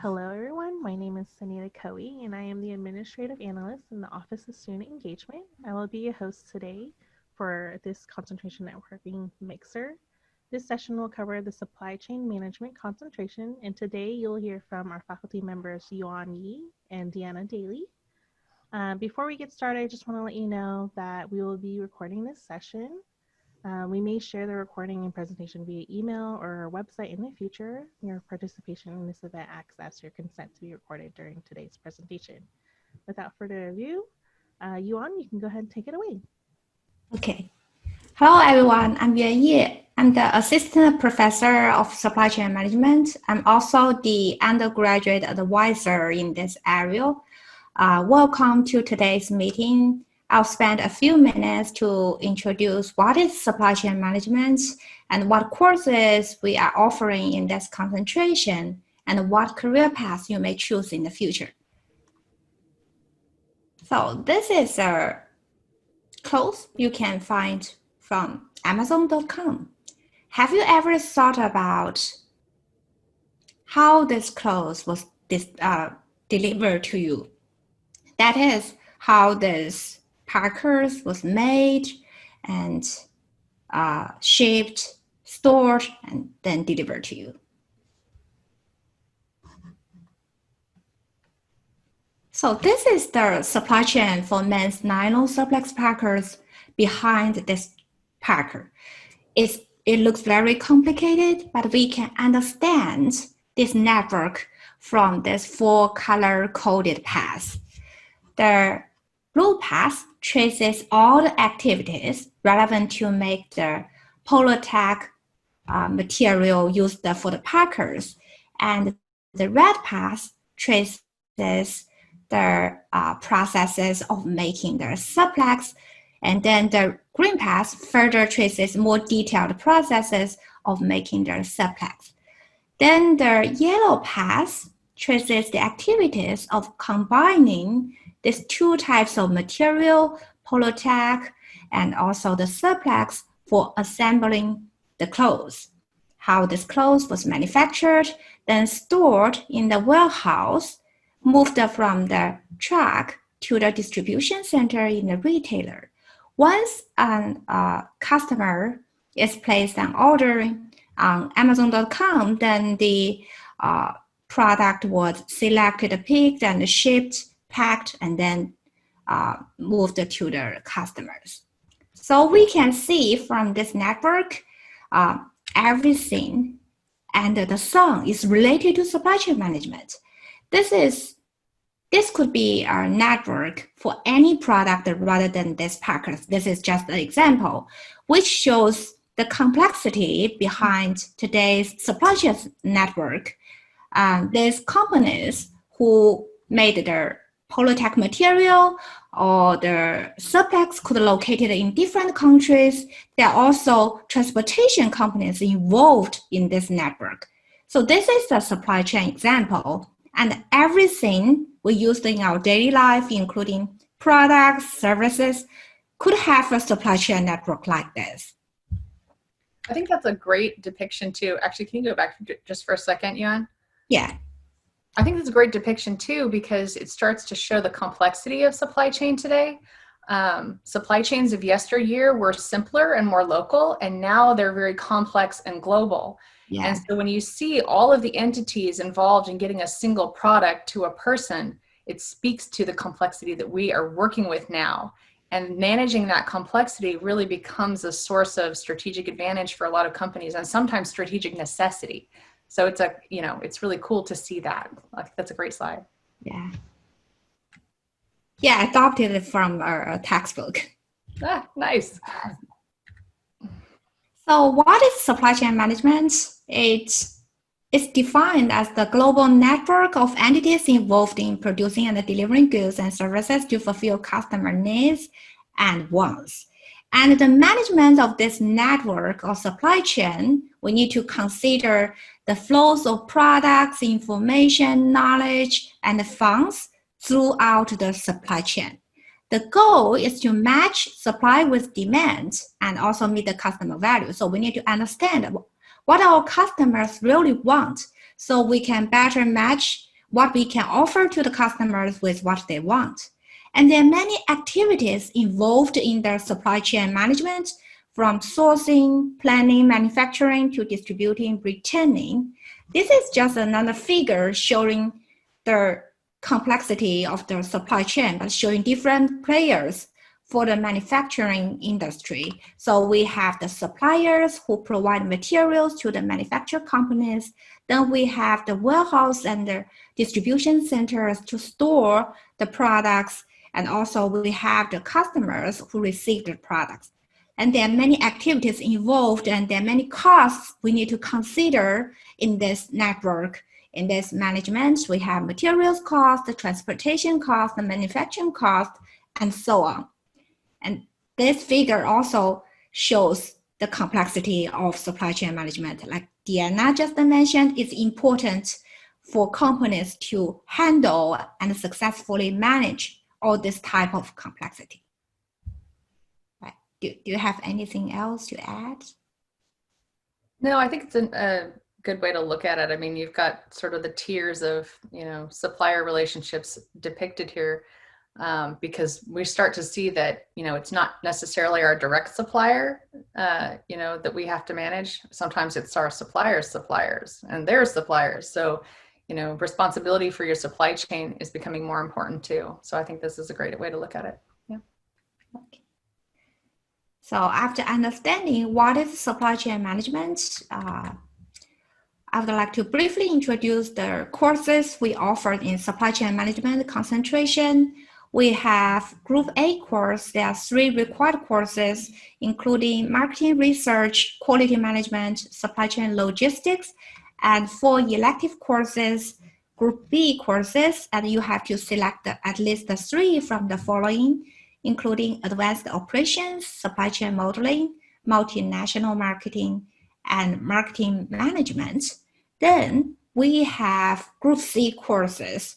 Hello, everyone. My name is Sunita Coe, and I am the Administrative Analyst in the Office of Student Engagement. I will be your host today for this concentration networking mixer. This session will cover the supply chain management concentration, and today you'll hear from our faculty members Yuan Yi and Deanna Daly. Before we get started, I just want to let you know that we will be recording this session. We may share the recording and presentation via email or our website in the future. Your participation in this event acts as your consent to be recorded during today's presentation. Without further ado, Yuan, you can go ahead and take it away. Okay. Hello, everyone. I'm Yuan Yi. I'm the Assistant Professor of Supply Chain Management. I'm also the undergraduate advisor in this area. Welcome to today's meeting. I'll spend a few minutes to introduce what is supply chain management and what courses we are offering in this concentration and what career paths you may choose in the future. So this is a clothes you can find from Amazon.com. Have you ever thought about how this clothes was delivered to you? That is how this packers was made and shipped, stored, and then delivered to you. So this is the supply chain for men's nylon surplex packers behind this packer. It looks very complicated, but we can understand this network from this 4 color-coded paths. The blue path traces all the activities relevant to make the Polytech material used for the packers, and the red path traces the processes of making the surplex, and then the green path further traces more detailed processes of making the surplex. Then the yellow path traces the activities of combining these 2 types of material, Polytech, and also the surplex for assembling the clothes. How this clothes was manufactured, then stored in the warehouse, moved from the truck to the distribution center in the retailer. Once a customer is placed an order on Amazon.com, then the product was selected, picked, and shipped, packed, and then moved to the customers. So we can see from this network, everything and the song is related to supply chain management. This could be a network for any product rather than this packers. This is just an example, which shows the complexity behind today's supply chain network. There's companies who made their Polytech material or the surplex could be located in different countries. There are also transportation companies involved in this network. So this is the supply chain example, and everything we use in our daily life, including products, services, could have a supply chain network like this. I think that's a great depiction too. Actually, can you go back just for a second, Yuan? Yeah. I think that's a great depiction too, because it starts to show the complexity of supply chain today. Supply chains of yesteryear were simpler and more local, and now they're very complex and global. Yeah. And so when you see all of the entities involved in getting a single product to a person, it speaks to the complexity that we are working with now. And managing that complexity really becomes a source of strategic advantage for a lot of companies, and sometimes strategic necessity. So it's it's really cool to see that. I think that's a great slide. Yeah. Yeah, I adopted it from a textbook. Ah, nice. So what is supply chain management? It's defined as the global network of entities involved in producing and delivering goods and services to fulfill customer needs and wants. And the management of this network or supply chain, we need to consider the flows of products, information, knowledge, and funds throughout the supply chain. The goal is to match supply with demand and also meet the customer value. So we need to understand what our customers really want so we can better match what we can offer to the customers with what they want. And there are many activities involved in the supply chain management, from sourcing, planning, manufacturing, to distributing, returning. This is just another figure showing the complexity of the supply chain, but showing different players for the manufacturing industry. So we have the suppliers who provide materials to the manufacturer companies. Then we have the warehouse and the distribution centers to store the products. And also we have the customers who receive the products. And there are many activities involved, and there are many costs we need to consider in this network. In this management, we have materials cost, the transportation cost, the manufacturing cost, and so on. And this figure also shows the complexity of supply chain management. Like Diana just mentioned, it's important for companies to handle and successfully manage all this type of complexity. Right. Do you have anything else to add? No, I think it's a good way to look at it. I mean, you've got sort of the tiers of, supplier relationships depicted here, because we start to see that, it's not necessarily our direct supplier, that we have to manage. Sometimes it's our suppliers and their suppliers. So, responsibility for your supply chain is becoming more important too. So I think this is a great way to look at it. Yeah. Okay. So after understanding what is supply chain management, I would like to briefly introduce the courses we offered in supply chain management concentration. We have Group A course. There are 3 required courses, including marketing research, quality management, supply chain logistics, and 4 elective courses, Group B courses, and you have to select at least 3 from the following, including advanced operations, supply chain modeling, multinational marketing, and marketing management. Then we have Group C courses.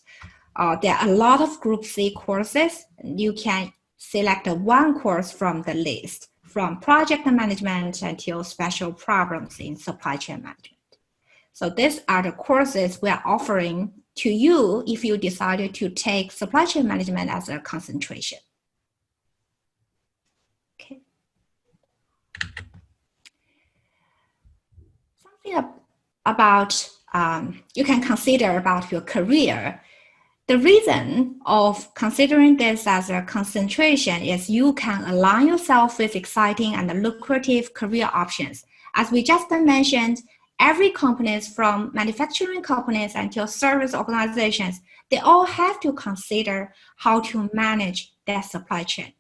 There are a lot of Group C courses. You can select 1 course from the list, from project management until special problems in supply chain management. So these are the courses we are offering to you if you decided to take supply chain management as a concentration. Okay. Something about you can consider about your career. The reason of considering this as a concentration is you can align yourself with exciting and lucrative career options. As we just mentioned, every company, from manufacturing companies until service organizations, they all have to consider how to manage their supply chain.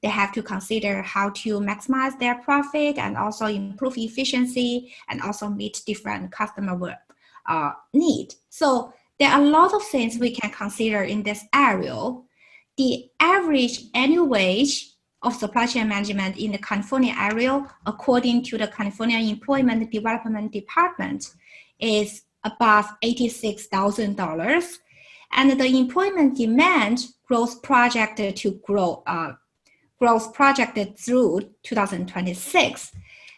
They have to consider how to maximize their profit and also improve efficiency and also meet different customer need. So there are a lot of things we can consider in this area. The average annual wage of supply chain management in the California area, according to the California Employment Development Department, is above $86,000. And the employment demand growth projected through 2026.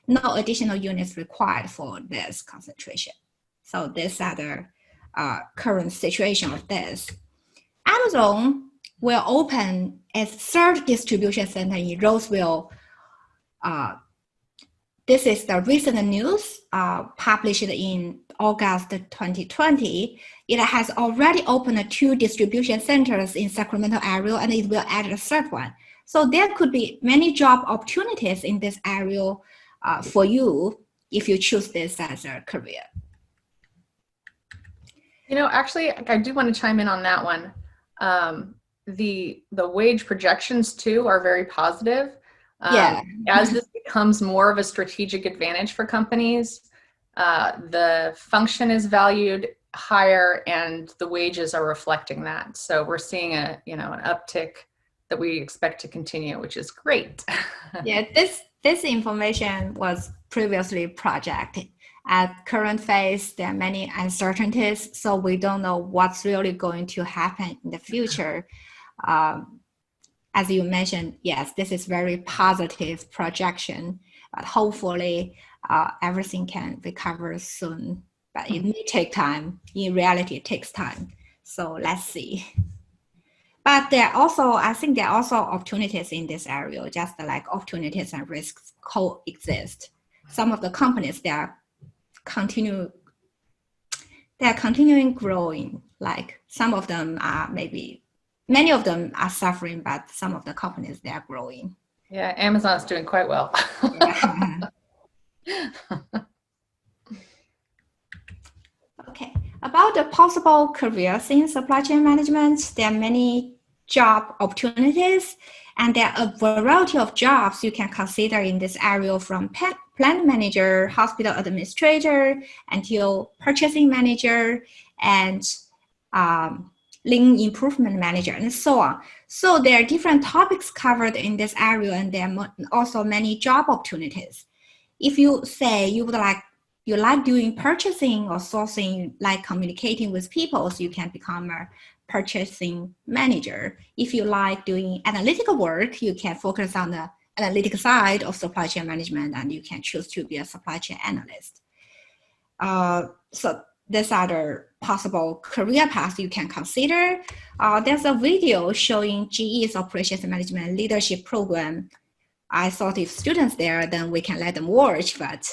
No additional units required for this concentration. So these are the current situation of this. Amazon will open its 3rd distribution center in Roseville. This is the recent news published in August 2020. It has already opened 2 distribution centers in Sacramento area, and it will add a 3rd one. So there could be many job opportunities in this area for you if you choose this as a career. Actually, I do want to chime in on that one. The wage projections too are very positive. As this becomes more of a strategic advantage for companies, the function is valued higher and the wages are reflecting that. So we're seeing an uptick that we expect to continue, which is great. Yeah, this information was previously projected. At current phase, there are many uncertainties, so we don't know what's really going to happen in the future. As you mentioned, yes, this is very positive projection, but hopefully everything can recover soon. But it may take time. In reality, it takes time. So let's see. But I think there are also opportunities in this area, just like opportunities and risks coexist. Some of the companies, they're continuing growing. Like some of them are many of them are suffering, but some of the companies, they are growing. Yeah, Amazon's doing quite well. Okay, about the possible careers in supply chain management, there are many job opportunities, and there are a variety of jobs you can consider in this area, from plant manager, hospital administrator, until purchasing manager, and lean improvement manager, and so on. So there are different topics covered in this area, and there are also many job opportunities. If you say you like doing purchasing or sourcing, you like communicating with people, so you can become a purchasing manager. If you like doing analytical work, you can focus on the analytical side of supply chain management, and you can choose to be a supply chain analyst. So these are the possible career paths you can consider. There's a video showing GE's operations management leadership program. I thought if students there, then we can let them watch, but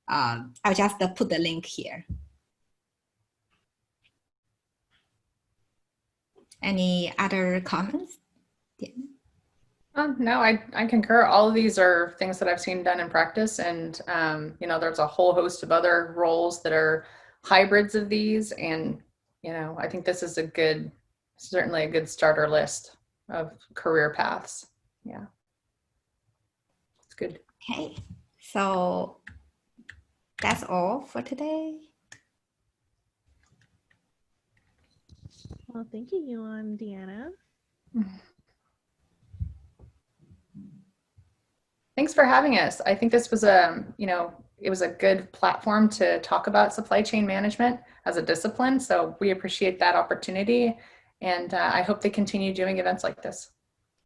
I'll just put the link here. Any other comments? Yeah. No, I concur. All of these are things that I've seen done in practice, and there's a whole host of other roles that are hybrids of these, and I think this is certainly a good starter list of career paths. Yeah, it's good. Okay, so that's all for today. Well, thank you, Yuan and Deanna. Thanks for having us. I think this was it was a good platform to talk about supply chain management as a discipline. So we appreciate that opportunity, and I hope they continue doing events like this.